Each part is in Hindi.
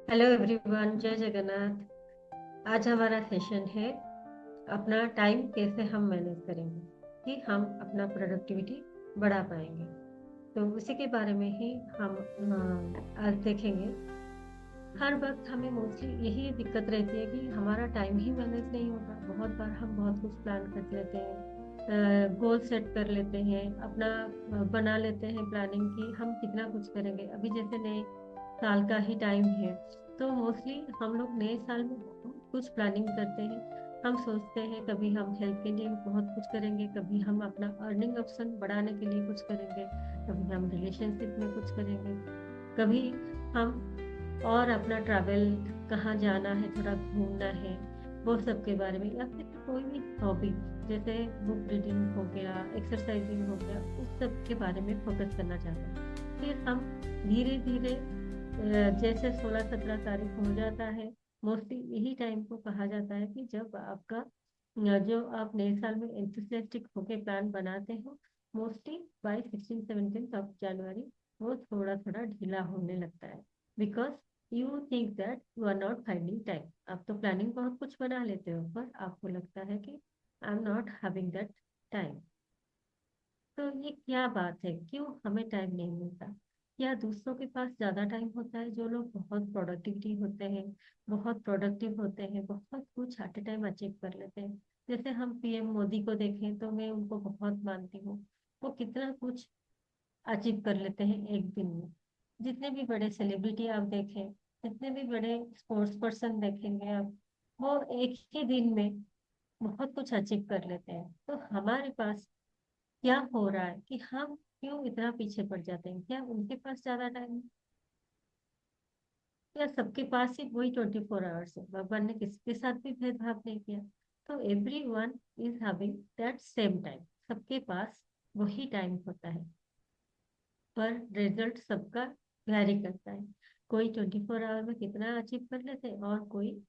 हेलो एवरीवन, जय जगन्नाथ। आज हमारा सेशन है अपना टाइम कैसे हम मैनेज करेंगे कि हम अपना प्रोडक्टिविटी बढ़ा पाएंगे। तो उसी के बारे में ही हम आज देखेंगे। हर वक्त हमें मोस्टली यही दिक्कत रहती है कि हमारा टाइम ही मैनेज नहीं होता। बहुत बार हम बहुत कुछ प्लान कर लेते हैं, गोल सेट कर लेते हैं, अपना बना लेते हैं प्लानिंग की हम कितना कुछ करेंगे। अभी जैसे नए साल का ही टाइम है, तो मोस्टली हम लोग नए साल में बहुत कुछ प्लानिंग करते हैं। हम सोचते हैं कभी हम हेल्थ के लिए बहुत कुछ करेंगे, कभी हम अपना अर्निंग ऑप्शन बढ़ाने के लिए कुछ करेंगे, कभी हम रिलेशनशिप में कुछ करेंगे, कभी हम और अपना ट्रैवल कहाँ जाना है, थोड़ा घूमना है, वो सब के बारे में, या फिर कोई भी हॉबी जैसे बुक रीडिंग हो गया, एक्सरसाइजिंग हो गया, उस सब के बारे में फोकस करना चाहते हैं। फिर हम धीरे धीरे जैसे 16-17 तारीख हो जाता है, मोस्टली यही टाइम को कहा जाता है कि जब आपका जो आप नए साल में एंथुसियास्टिक होके प्लान बनाते हो, मोस्टली बाय 16-17 ऑफ जनवरी वो थोड़ा थोड़ा ढीला होने लगता है। Because you think that you are not finding time. आप तो प्लानिंग बहुत कुछ बना लेते हो, पर आपको लगता है कि I am not having that time. तो ये क्या बात है, क्यों हमें टाइम नहीं मिलता? या दूसरों के पास ज्यादा टाइम होता है, जो लोग बहुत प्रोडक्टिविटी होते हैं, बहुत प्रोडक्टिव होते हैं, बहुत कुछ एट ए टाइम अचीव कर लेते हैं। जैसे हम पीएम मोदी को देखें तो मैं उनको बहुत मानती हूँ। वो कितना कुछ अचीव कर लेते हैं एक दिन में। जितने भी बड़े सेलिब्रिटी आप देखें, जितने भी बड़े स्पोर्ट्स पर्सन देखेंगे आप, वो एक ही दिन में बहुत कुछ अचीव कर लेते हैं। तो हमारे पास क्या हो रहा है कि हम क्यों इतना पीछे पड़ जाते हैं? क्या उनके पास ज्यादा टाइम है, या सबके पास ही वही 24 आवर्स है? भगवान ने किसके साथ भी भेदभाव नहीं किया। तो every one is having that same time. सबके पास वही टाइम होता है, पर रिजल्ट सबका वैरी करता है। कोई 24 आवर में कितना अचीव कर लेते हैं, और कोई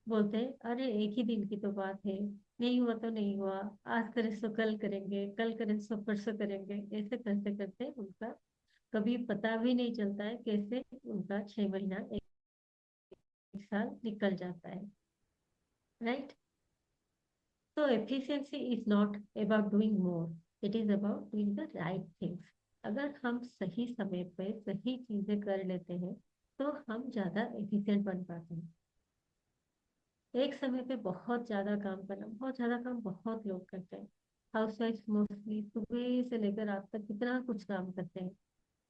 बोलते हैं अरे एक ही दिन की तो बात है, नहीं हुआ तो नहीं हुआ, आज करें सो कल करेंगे, कल करें सो परसों करेंगे। ऐसे करते करते उनका कभी पता भी नहीं चलता है कैसे उनका 6 महीना, एक साल निकल जाता है। राइट? तो efficiency is not about doing more, it is about doing the right things. अगर हम सही समय पे सही चीजें कर लेते हैं, तो हम ज्यादा एफिशिएंट बन पाते हैं। एक समय पे बहुत ज्यादा काम करना, बहुत ज्यादा काम बहुत लोग करते हैं। हाउसवाइफ मोस्टली सुबह से लेकर रात तक कितना कुछ काम करते हैं,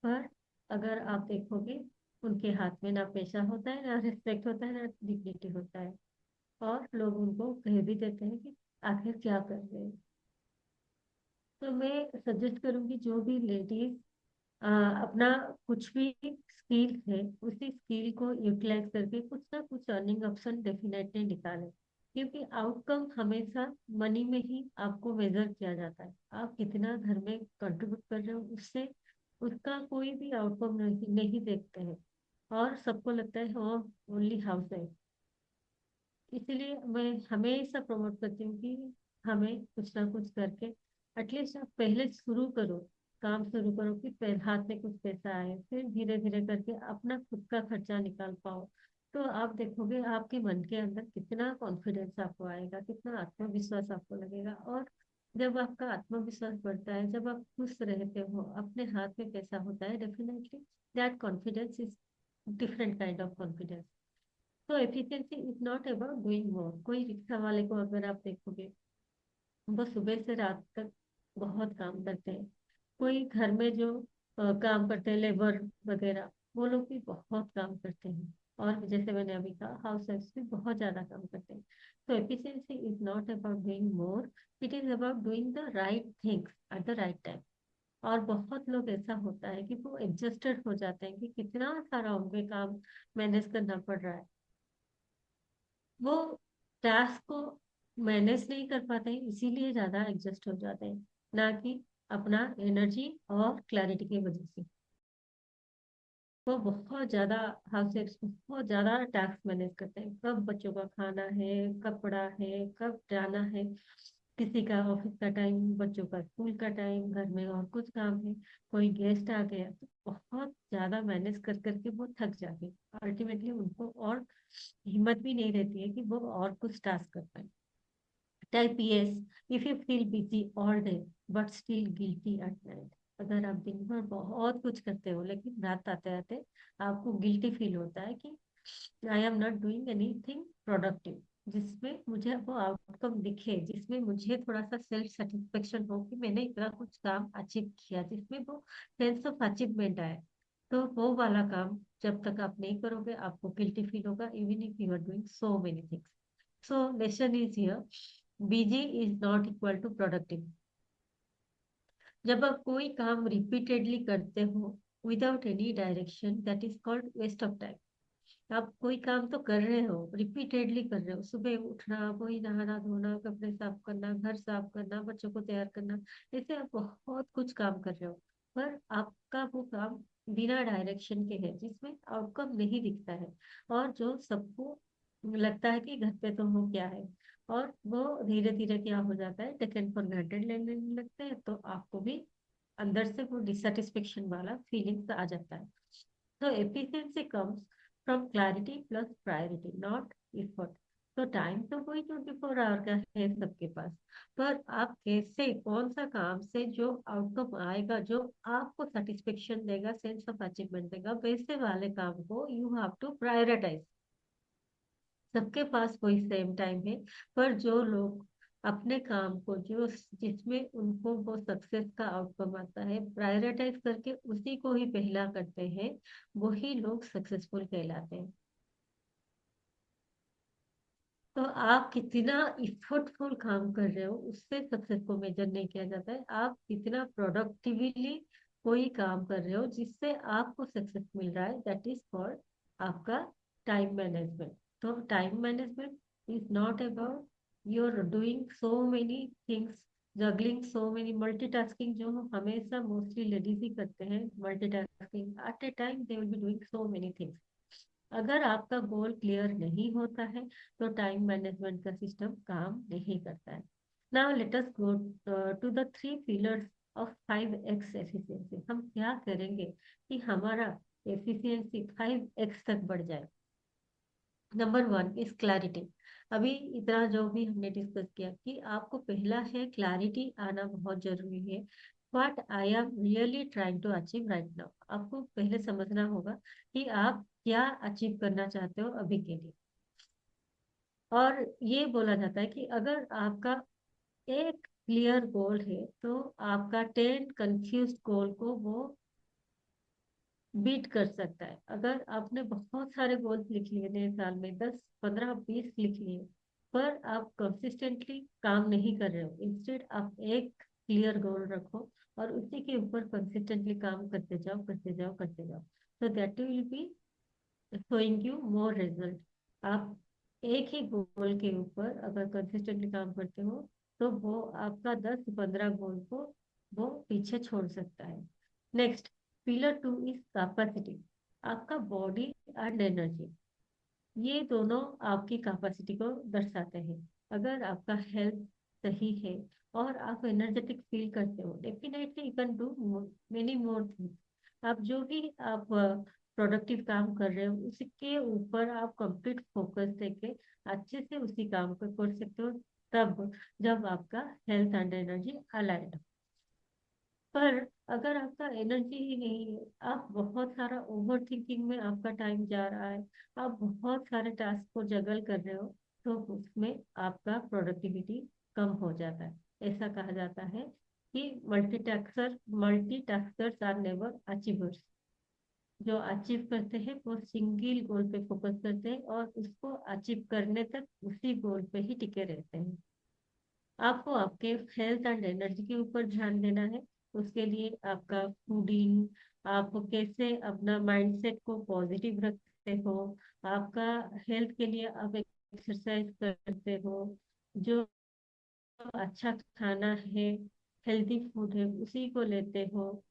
पर अगर आप देखोगे, उनके हाथ में ना पैसा होता है, ना रिस्पेक्ट होता है, ना डिग्निटी होता है। और लोग उनको कह भी देते हैं कि आखिर क्या कर रहे हैं। तो मैं सजेस्ट करूंगी जो भी लेडीज अपना कुछ भी स्किल है, उसी स्किल को यूटिलाइज करके कुछ ना कुछ अर्निंग ऑप्शन डेफिनेटली निकालें। क्योंकि आउटकम हमेशा मनी में ही आपको मेजर किया जाता है। आप कितना घर में कंट्रीब्यूट कर रहे हो, उससे उसका कोई भी आउटकम नहीं देखते हैं। और सबको लगता है हाँ, ओनली हाउस है। इसलिए मैं हमेशा प्रमोट करती हूँ कि हमें कुछ ना कुछ करके एटलीस्ट आप पहले शुरू करो, काम शुरू करो कि पहले हाथ में कुछ पैसा आए, फिर धीरे धीरे करके अपना खुद का खर्चा निकाल पाओ। तो आप देखोगे आपके मन के अंदर कितना कॉन्फिडेंस आपको आएगा, कितना आत्मविश्वास आपको लगेगा। और जब आपका आत्मविश्वास बढ़ता है, जब आप खुश रहते हो, अपने हाथ में पैसा होता है, definitely that confidence is different kind of confidence. तो efficiency is not about doing more. कोई रिक्शा वाले को अगर आप देखोगे, वो सुबह से रात तक बहुत काम करते हैं। कोई घर में जो काम करते हैं, लेबर वगैरह, वो लोग भी बहुत काम करते हैं। और जैसे मैंने अभी कहा, हाउस वाइफ भी बहुत ज्यादा काम करते हैं। तो efficiency is not about doing more, it is about doing the right things at the right time. और बहुत लोग ऐसा होता है कि वो एडजस्टेड हो जाते हैं कि कितना सारा उनके काम मैनेज करना पड़ रहा है। वो टास्क को मैनेज नहीं कर पाते हैं, इसीलिए ज्यादा एडजस्ट हो जाते हैं, ना कि अपना एनर्जी और क्लैरिटी की वजह से। वो बहुत ज्यादा हाउस वाइफ बहुत ज्यादा टास्क मैनेज करते हैं, कब बच्चों का खाना है, कब पढ़ा है, कब जाना है, किसी का ऑफिस का टाइम, बच्चों का स्कूल का टाइम, घर में और कुछ काम है, कोई गेस्ट आ गया, तो बहुत ज्यादा मैनेज कर करके वो थक जाते हैं। अल्टीमेटली उनको और हिम्मत भी नहीं रहती है कि वो और कुछ टास्क कर पाए। Type yes if you feel busy all day but still guilty at night. अगर आप दिन भर बहुत कुछ करते हो लेकिन रात आते आते आपको गिल्टी फील होता है कि I am not doing anything productive, जिसमें मुझे वो आउटकम दिखे, जिसमें मुझे थोड़ा सा सेल्फ सेटिस्फेक्शन हो कि मैंने इतना कुछ काम अचीव किया, जिसमें वो सेंस ऑफ अचीवमेंट आए, तो वो वाला काम जब तक आप नहीं करोगे आपको गिल्टी फील होगा, even if you are doing so many things. So lesson is here, busy is not equal to productive. जब आप कोई काम रिपीटेडली करते हो without any direction, that is called waste of time. आप कोई काम तो कर रहे हो, रिपीटेडली कर रहे हो, सुबह उठना, वही नहाना धोना, कपड़े साफ करना, घर साफ करना, बच्चों को तैयार करना, ऐसे आप बहुत कुछ काम कर रहे हो, पर आपका वो काम बिना डायरेक्शन के है, जिसमें आउटकम नहीं दिखता है, और जो सबको लगता है कि घर पे तो हो क्या है, और वो धीरे धीरे क्या हो जाता है, टेकन फॉर ग्रांटेड लेने लगते हैं, तो आपको भी अंदर से वो डिससेटिस्फेक्शन वाला फीलिंग्स आ जाता है। तो efficiency comes from clarity plus priority, not effort. तो टाइम तो वही 24 आवर का है सबके पास, पर आप कैसे, कौन सा काम से जो आउटकम आएगा, जो आपको सेटिस्फेक्शन देगा, सेंस ऑफ अचीवमेंट देगा, वैसे वाले काम को यू हैव टू प्रायोरिटाइज। सबके पास कोई सेम टाइम है, पर जो लोग अपने काम को, जो जिसमें उनको वो सक्सेस का आउटकम आता है, प्रायोरिटाइज करके उसी को ही पहला करते हैं, वही लोग सक्सेसफुल कहलाते हैं। तो आप कितना इफर्टफुल काम कर रहे हो उससे सक्सेस को मेजर नहीं किया जाता है, आप कितना प्रोडक्टिवली कोई काम कर रहे हो जिससे आपको सक्सेस मिल रहा है, दैट इज कॉल्ड आपका टाइम मैनेजमेंट। तो time management is not about your doing so many things, juggling so many, multitasking जो हमेशा मोस्टली लेडीज ही करते हैं, multitasking at a time they will be doing so many things. अगर आपका गोल क्लियर नहीं होता है तो टाइम मैनेजमेंट का सिस्टम काम नहीं करता है। Now let us go to the three pillars of 5x efficiency. हम क्या करेंगे कि हमारा एफिशिएंसी 5x तक बढ़ जाए। Number one is clarity. अभी इतना जो भी हमने डिस्कस किया कि आपको पहला है क्लैरिटी आना बहुत जरूरी है। What I am really trying to achieve right now, आपको पहले समझना होगा कि आप क्या अचीव करना चाहते हो अभी के लिए। और ये बोला जाता है कि अगर आपका एक क्लियर गोल है तो आपका 10 कंफ्यूज गोल को वो बीट कर सकता है। अगर आपने बहुत सारे गोल्स लिख लिए, नए साल में 10 15 20 लिख लिए, पर आप कंसिस्टेंटली काम नहीं कर रहे हो, इंस्टेड आप एक क्लियर गोल रखो और उसी के ऊपर कंसिस्टेंटली काम करते जाओ करते जाओ करते जाओ, तो that will be showing you more result. आप एक ही गोल के ऊपर अगर कंसिस्टेंटली काम करते हो तो वो आपका 10 15 गोल को वो पीछे छोड़ सकता है। Next, pillar two is capacity. आपका बॉडी एंड एनर्जी, ये दोनों आपकी कैपेसिटी को दर्शाते हैं। अगर आपका हेल्थ सही है और आप एनर्जेटिक फील करते हो, definitely you can do many more things. आप जो भी आप प्रोडक्टिव काम कर रहे हो उसके ऊपर आप कंप्लीट फोकस देके अच्छे से उसी काम को कर सकते हो, तब जब आपका हेल्थ एंड एनर्जी अलाइंड। पर अगर आपका एनर्जी ही नहीं है, आप बहुत सारा ओवर थिंकिंग में आपका टाइम जा रहा है, आप बहुत सारे टास्क को जगल कर रहे हो, तो उसमें आपका प्रोडक्टिविटी कम हो जाता है। ऐसा कहा जाता है कि मल्टीटास्कर्स आर नेवर अचीवर्स। जो अचीव करते हैं वो सिंगल गोल पे फोकस करते हैं और उसको अचीव करने तक उसी गोल पे ही टिके रहते हैं। आपको आपके हेल्थ एंड एनर्जी के ऊपर ध्यान देना है। उसके लिए आपका फूडिंग, आप कैसे अपना माइंडसेट को पॉजिटिव रखते हो, आपका हेल्थ के लिए आप एक्सरसाइज करते हो, जो अच्छा खाना है, हेल्दी फूड है उसी को लेते हो,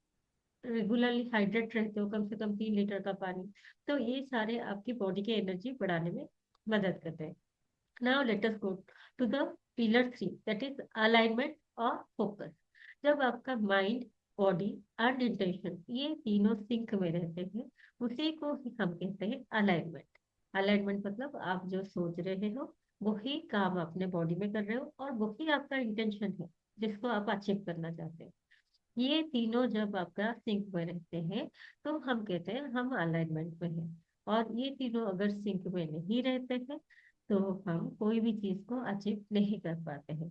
रेगुलरली हाइड्रेट रहते हो, कम से कम 3 लीटर का पानी, तो ये सारे आपकी बॉडी के एनर्जी बढ़ाने में मदद करते हैं। Now let us go to the pillar 3, that is alignment और focus. जब आपका माइंड, बॉडी एंड इंटेंशन ये तीनों सिंक में रहते हैं, उसी को ही हम कहते हैं अलाइनमेंट. अलाइनमेंट मतलब आप जो सोच रहे हो वही काम अपने बॉडी में कर रहे हो, और वही आपका इंटेंशन है जिसको आप अचीव करना चाहते हो. ये तीनों जब आपका सिंक में रहते हैं तो हम कहते हैं हम अलाइनमेंट में हैं. और ये तीनों अगर सिंक में नहीं रहते हैं तो हम कोई भी चीज को अचीव नहीं कर पाते हैं.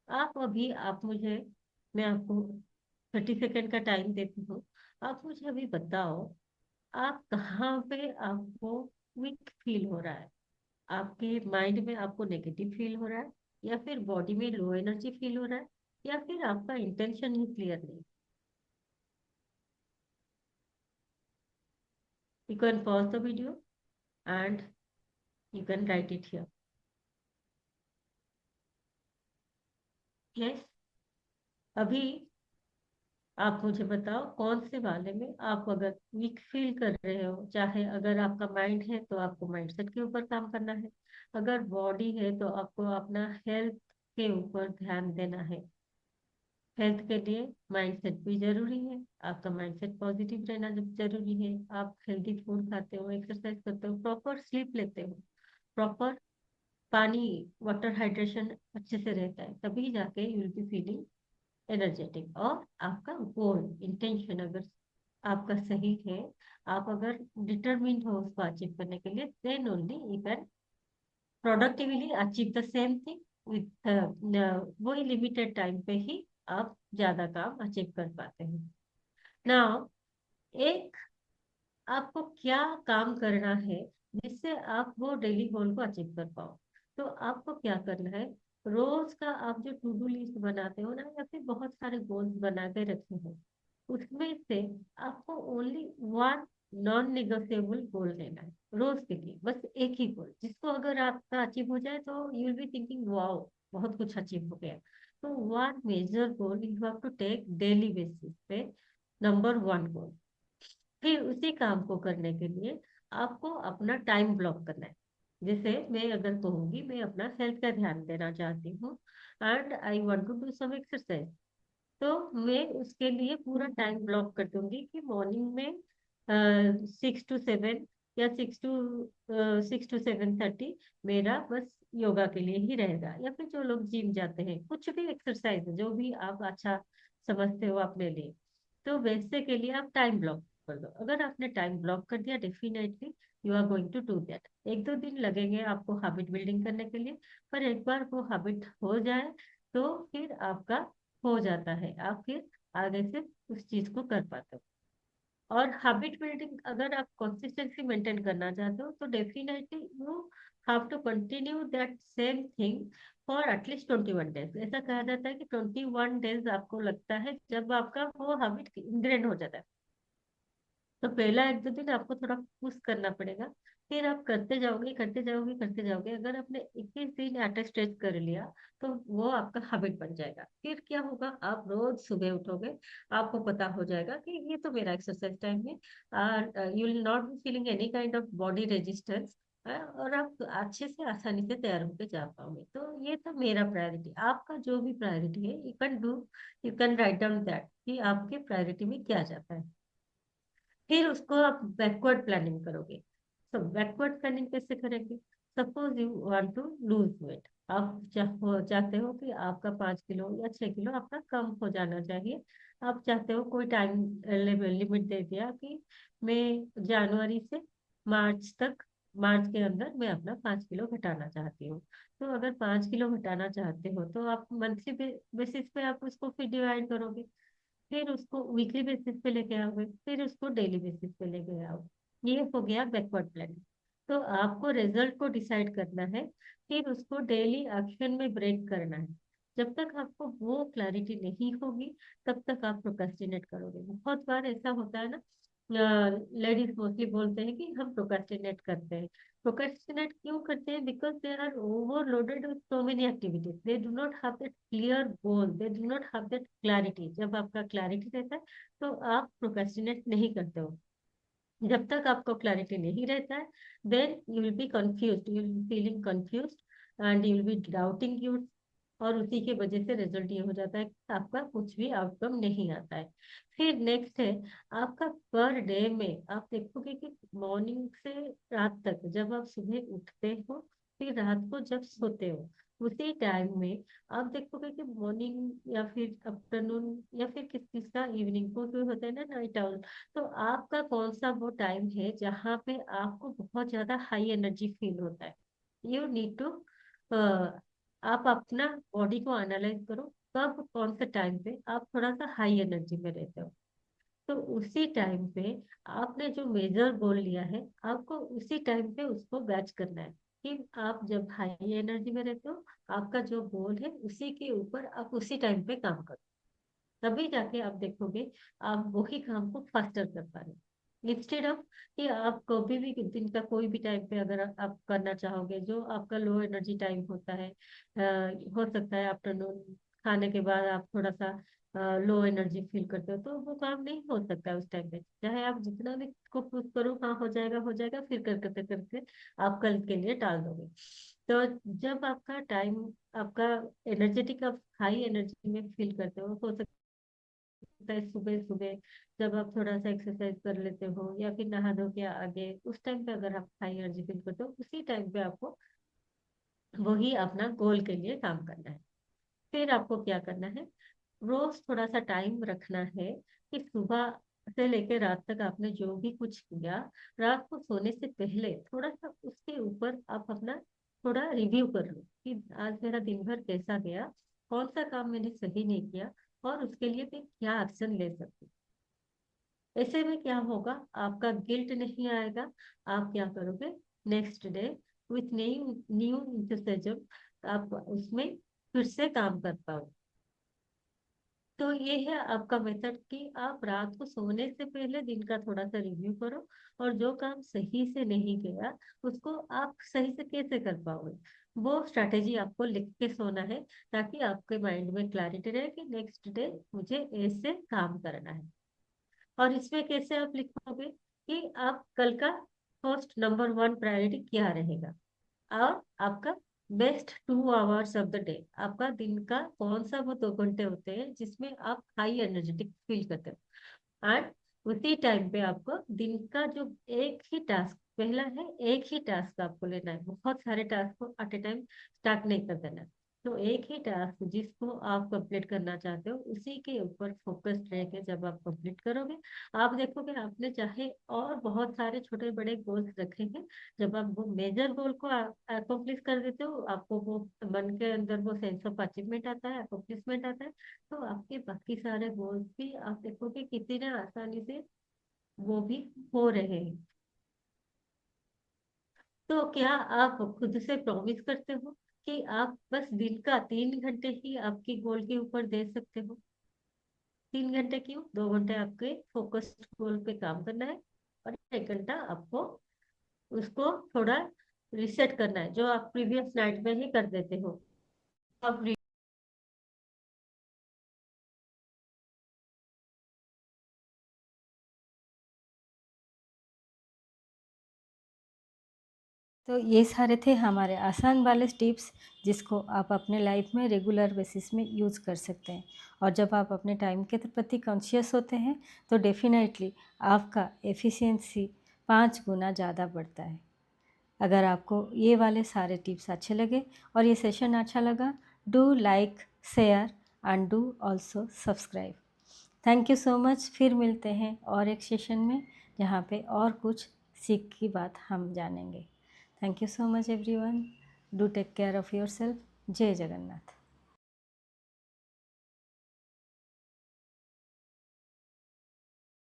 आप मुझे, मैं आपको 30 सेकेंड का टाइम देती हूँ. आप मुझे अभी बताओ, आप कहाँ पे आपको वीक फील हो रहा है? आपके माइंड में आपको नेगेटिव फील हो रहा है, या फिर बॉडी में लो एनर्जी फील हो रहा है, या फिर आपका इंटेंशन ही क्लियर नहीं? You can pause the video and you can write it here. Yes. अभी आप मुझे बताओ कौन से वाले में आप अगर वीक फील कर रहे हो. चाहे अगर आपका माइंड है तो आपको माइंडसेट के ऊपर काम करना है, अगर बॉडी है तो आपको अपना हेल्थ के ऊपर ध्यान देना है. हेल्थ के लिए माइंडसेट भी जरूरी है. आपका माइंडसेट पॉजिटिव रहना जरूरी है. आप हेल्दी फूड खाते हो, एक्सरसाइज करते हो, प्रॉपर स्लीप लेते हो, प्रॉपर पानी, वाटर हाइड्रेशन अच्छे से रहता है, तभी जाके you will be feeling energetic. और आपका गोल, इंटेंशन अगर आपका सही है, आप अगर डिटरमिन्ड हो उसको अचीव करने के लिए, then only you can productively achieve the same thing with वही लिमिटेड टाइम पे ही आप ज्यादा काम अचीव कर पाते हैं. नाउ, एक आपको क्या काम करना है जिससे आप वो डेली गोल को अचीव कर पाओ. तो आपको क्या करना है, रोज का आप जो टू डू लिस्ट बनाते हो ना, या फिर बहुत सारे गोल्स बना के रखे हो, उसमें से आपको ओनली वन नॉन निगोशिएबल गोल लेना है रोज के लिए. बस एक ही गोल जिसको अगर आपका अचीव हो जाए तो you will be thinking wow, बहुत कुछ अचीव हो गया. तो one major goal you have to take daily basis पे, नंबर वन गोल. फिर उसी काम को करने के लिए आपको अपना टाइम ब्लॉक करना है. जैसे मैं अगर कहूंगी मैं अपना हेल्थ का ध्यान देना चाहती हूँ and I want to do some exercise, तो मैं उसके लिए पूरा टाइम ब्लॉक कर दूंगी कि मॉर्निंग में 6 to 7 या 6 to 7:30 मेरा बस योगा के लिए ही रहेगा. या फिर जो लोग जिम जाते हैं, कुछ भी एक्सरसाइज जो भी आप अच्छा समझते हो अपने लिए, तो वैसे के लिए आप टाइम ब्लॉक कर दो. अगर आपने टाइम ब्लॉक कर दिया, definitely you are going to do that. एक दो दिन लगेंगे आपको हैबिट बिल्डिंग करने के लिए, पर एक बार वो हैबिट हो जाए तो फिर आपका हो जाता है. आप फिर आगे से उस चीज को कर पाते हो. और हैबिट बिल्डिंग अगर आप कंसिस्टेंसी मेंटेन करना चाहते हो तो definitely you have to continue that same thing for at least 21 days. ऐसा कहा जाता है कि 21 डेज आपको लगता है जब आपका वो हैबिट इंग्रेन हो जाता है. तो पहला एक दो दिन आपको थोड़ा पुश करना पड़ेगा, फिर आप करते जाओगे करते जाओगे करते जाओगे. अगर आपने 21 दिन एट ए स्ट्रेच कर लिया तो वो आपका हैबिट बन जाएगा. फिर क्या होगा, आप रोज सुबह उठोगे, आपको पता हो जाएगा कि ये तो मेरा एक्सरसाइज टाइम है, और you will not be feeling any kind of body resistance, और आप अच्छे से आसानी से तैयार होकर जा पाओगे. तो ये था मेरा प्रायोरिटी. आपका जो भी प्रायोरिटी है, you can write down that कि आपके प्रायोरिटी में क्या जाता है. फिर उसको आप बैकवर्ड प्लानिंग करोगे. तो बैकवर्ड प्लानिंग कैसे करेंगे? Suppose you want to lose weight. आप चाहते हो कि आपका 5 किलो या 6 किलो आपका कम हो जाना चाहिए. आप चाहते हो, कोई टाइम लिमिट दे दिया कि मैं जनवरी से मार्च तक, मार्च के अंदर मैं अपना 5 किलो घटाना चाहती हूँ. तो अगर 5 किलो घटाना चाहते हो तो आप मंथली बेसिस पे आप उसको फिर डिवाइड करोगे, फिर उसको वीकली बेसिस पे लेके आओगे, फिर उसको डेली बेसिस पे लेके आओ. ये हो गया बैकवर्ड प्लानिंग. तो आपको रिजल्ट को डिसाइड करना है, फिर उसको डेली एक्शन में ब्रेक करना है. जब तक आपको वो क्लैरिटी नहीं होगी तब तक आप प्रोक्रेस्टिनेट करोगे. बहुत बार ऐसा होता है ना, लेडीज मोस्टली बोलते हैं कि हम प्रोक्रेस्टिनेट करते हैं. प्रोक्रेस्टिनेट क्यों करते हैं? Because they are overloaded with so many activities. They do not have that clear goal, they do not have that clarity. जब आपका क्लैरिटी रहता है तो आप प्रोक्रेस्टिनेट नहीं करते हो. जब तक आपको क्लैरिटी नहीं रहता है, then you will be confused, you will be feeling confused, and you will be doubting you, और उसी के वजह से रिजल्ट ये हो जाता है कि आपका कुछ भी आउटकम नहीं आता है। फिर नेक्स्ट है आपका पर डे में, आप देखोगे कि मॉर्निंग से रात तक, जब आप सुबह उठते हो फिर रात को जब सोते हो, उसी टाइम में आप देखोगे कि मॉर्निंग या फिर आफ्टरनून या फिर किस किस का इवनिंग को जो होता है ना नाइट आउल, तो आपका कौन सा वो टाइम है जहाँ पे आपको बहुत ज्यादा हाई एनर्जी फील होता है। यू नीड टू, आप अपना बॉडी को एनालाइज करो, कब कौन से टाइम पे आप थोड़ा सा हाई एनर्जी में रहते हो। तो उसी टाइम पे आपने जो मेजर गोल लिया है, आपको उसी टाइम पे उसको बैच करना है कि आप जब हाई एनर्जी में रहते हो, आपका जो गोल है उसी के ऊपर आप उसी टाइम पे काम करो, तभी जाके आप देखोगे आप वही काम को फास्टर कर पा रहे हो। इंस्टेड ऑफ कि आप कभी भी दिन का कोई भी टाइम पे अगर आप करना चाहोगे, जो आपका लो एनर्जी टाइम होता है, हो सकता है आफ्टरनून खाने के बाद आप थोड़ा सा लो एनर्जी फील करते हो, तो वो काम नहीं हो सकता उस टाइम पे, चाहे आप जितना भी को पुश करो, हाँ हो जाएगा फिर कर करते करते आप कल के लिए टाल दोगे। तो जब आपका टाइम, आपका एनर्जेटिक, आप हाई एनर्जी में फील करते हो सकता है सुबह सुबह जब आप थोड़ा सा एक्सरसाइज कर लेते हो या फिर नहा धो के आगे, उस टाइम पे अगर आप हाई एनर्जी फील करते हो, उसी टाइम पे आपको वही अपना गोल के लिए काम करना है। फिर आपको क्या करना है, रोज थोड़ा सा टाइम रखना है कि सुबह से लेकर रात तक आपने जो भी कुछ किया, रात को सोने से पहले थोड़ा सा उसके ऊपर आप अपना थोड़ा रिव्यू कर लो कि आज मेरा दिन भर कैसा गया, कौन सा काम मैंने सही नहीं किया, और उसके लिए मैं क्या एक्शन ले सकती हूँ। ऐसे में क्या होगा, आपका गिल्ट नहीं आएगा, आप क्या करोगे next day with new new enthusiasm आप उसमें फिर से काम कर पाओगे। तो ये है आपका मेथड कि आप रात को सोने से पहले दिन का थोड़ा सा रिव्यू करो, और जो काम सही से नहीं गया उसको आप सही से कैसे कर पाओगे, वो स्ट्रैटेजी आपको लिख के सोना है, ताकि आपके माइंड में क्लैरिटी रहे कि नेक्स्ट डे मुझे ऐसे काम करना है। और इसमें कैसे आप लिखोगे कि आप कल का फर्स्ट नंबर वन प्रायोरिटी क्या रहेगा, और आपका best 2 hours of the day, आपका दिन का कौन सा वो 2 घंटे होते हैं जिसमें आप हाई एनर्जेटिक फील करते हो। एंड उसी टाइम पे आपको दिन का जो एक ही टास्क, पहला है एक ही टास्क आपको लेना है, बहुत सारे टास्क को एट ए टाइम स्टार्ट नहीं कर देना है। तो एक ही टास्क जिसको आप कंप्लीट करना चाहते हो उसी के ऊपर फोकस्ड रह के जब आप कंप्लीट करोगे, आप देखोगे आपने चाहे और बहुत सारे छोटे बड़े गोल्स रखे हैं, जब आप वो मेजर गोल को अकम्प्लिश कर देते हो, आपको वो मन के अंदर वो सेंस ऑफ अचीवमेंट आता है, अकम्प्लिशमेंट आता है, तो आपके बाकी सारे गोल्स भी आप देखोगे कितने आसानी से वो भी हो रहे हैं। तो क्या आप खुद से प्रॉमिस करते हो कि आप बस दिन का 3 घंटे ही आपकी गोल के ऊपर दे सकते हो? 3 घंटे क्यों, 2 घंटे आपके फोकस्ड गोल पे काम करना है, और 1 घंटा आपको उसको थोड़ा रिसेट करना है, जो आप प्रीवियस नाइट में ही कर देते हो। अब तो ये सारे थे हमारे आसान वाले टिप्स, जिसको आप अपने लाइफ में रेगुलर बेसिस में यूज़ कर सकते हैं। और जब आप अपने टाइम के प्रति कॉन्शियस होते हैं तो डेफिनेटली आपका एफिशिएंसी 5 गुना ज़्यादा बढ़ता है। अगर आपको ये वाले सारे टिप्स अच्छे लगे और ये सेशन अच्छा लगा, do like, share and do also subscribe. Thank you so much. फिर मिलते हैं और एक सेशन में, जहाँ पे और कुछ सीख की बात हम जानेंगे। Thank you so much everyone. Do take care of your self. जय जगन्नाथ।